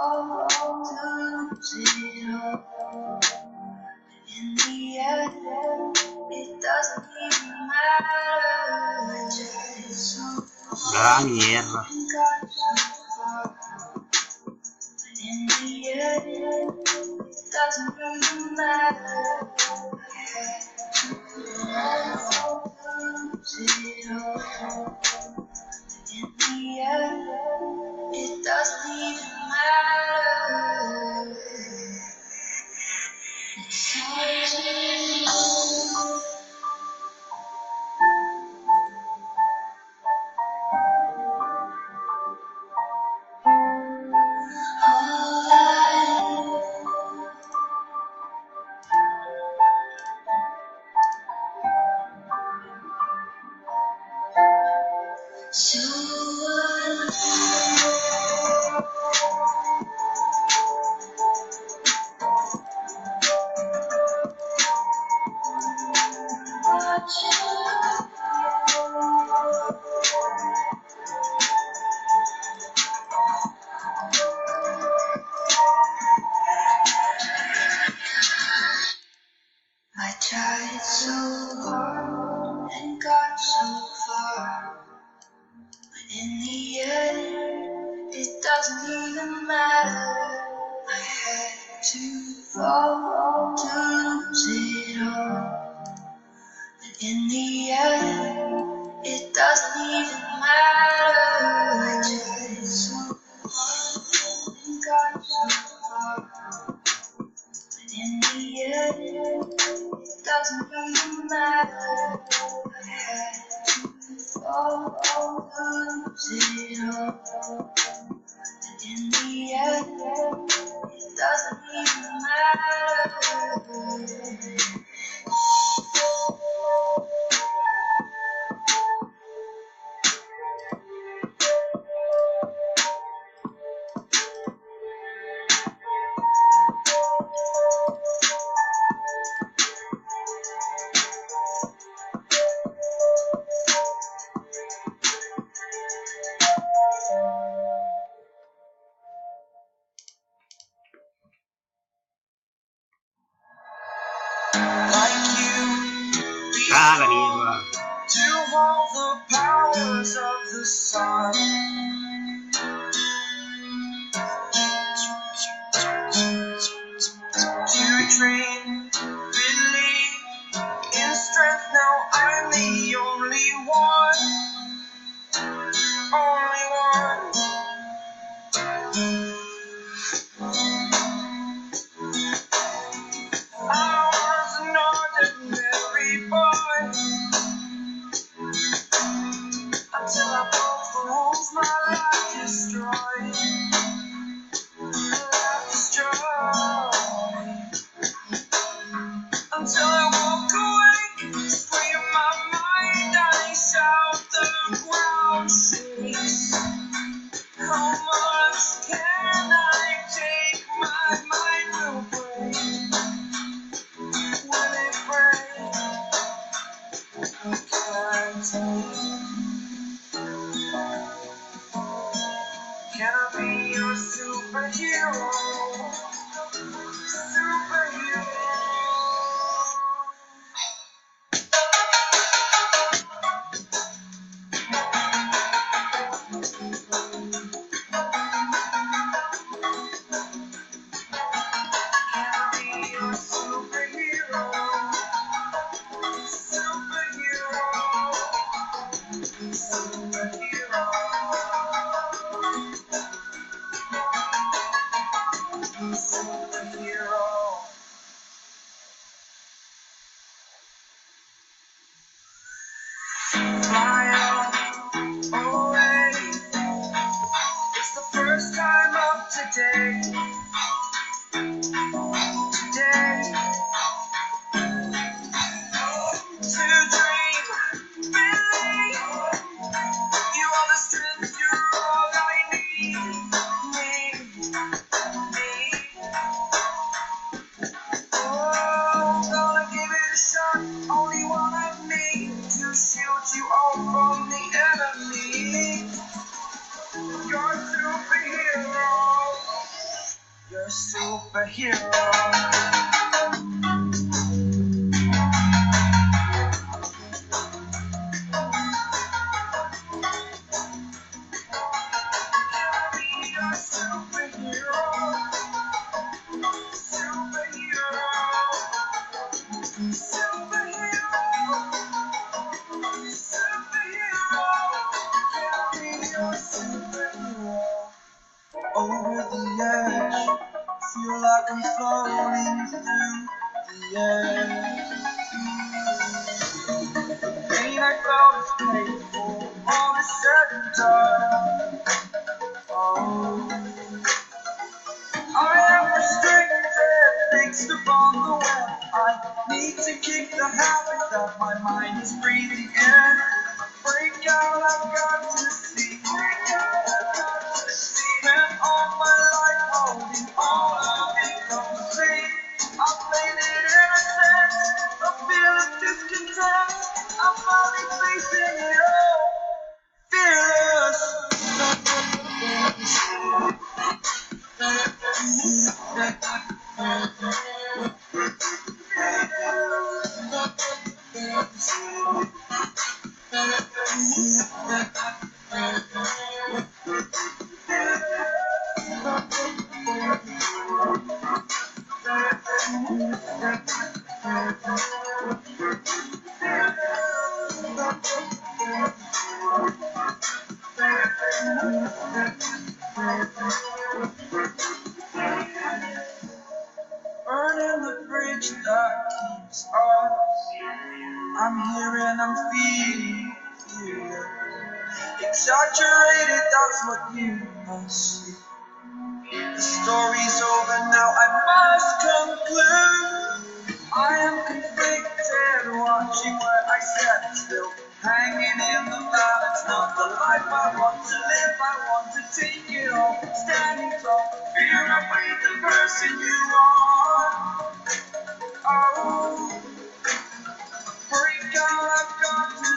fall to lose it all. In the end, it doesn't even matter. I tried so hard and got so far. But in the end, it doesn't even matter. I had to fall to lose it all. But in the end, it doesn't even matter. It's hard to know. All I so I tried so hard and got so far, but in the end, it doesn't even matter. I had to fall to lose it all, but in the end, it doesn't even matter. I tried so hard and got so far, but in the end, it doesn't even matter. I had to fall to lose it all. But in the end, it doesn't even matter. Like you, to all the powers of the sun. To dream, believe in strength. Now I'm the only one, only one. I was an ordinary boy until I broke the rules my life destroyed. Life destroyed. Until I walk away, free of my mind, I shout, the ground shakes. How much can I take? My mind will break. Will it break? Can I be your superhero? Superhero. It's the first time of today. To dream, believe. You are the strength, you're all I need. Oh, gonna give it a shot. Only one of me to shield you all from the enemy. You're a superhero. Over the edge, feel like I'm floating through the air. The pain I felt is paid for, all is said and done. Oh, I am restricted, fixed upon the web. I need to kick the habit that my mind is breathing in. Break out, I've got to see. Break out, I've got to see. Spent all my life holding all of it complete. I played it innocent, a feel of discontent. I'm finally facing it all, fearless. Burning the bridge that keeps us. I'm here and I'm feeling fearless. Exaggerated, that's what you must see. The story's over now, I must conclude. I am conflicted, watching where I stand still. Hanging in the balance, not the life I want to live. I want to take it all, standing tall. Fear I breathe the person you are. Oh, break out, I've got to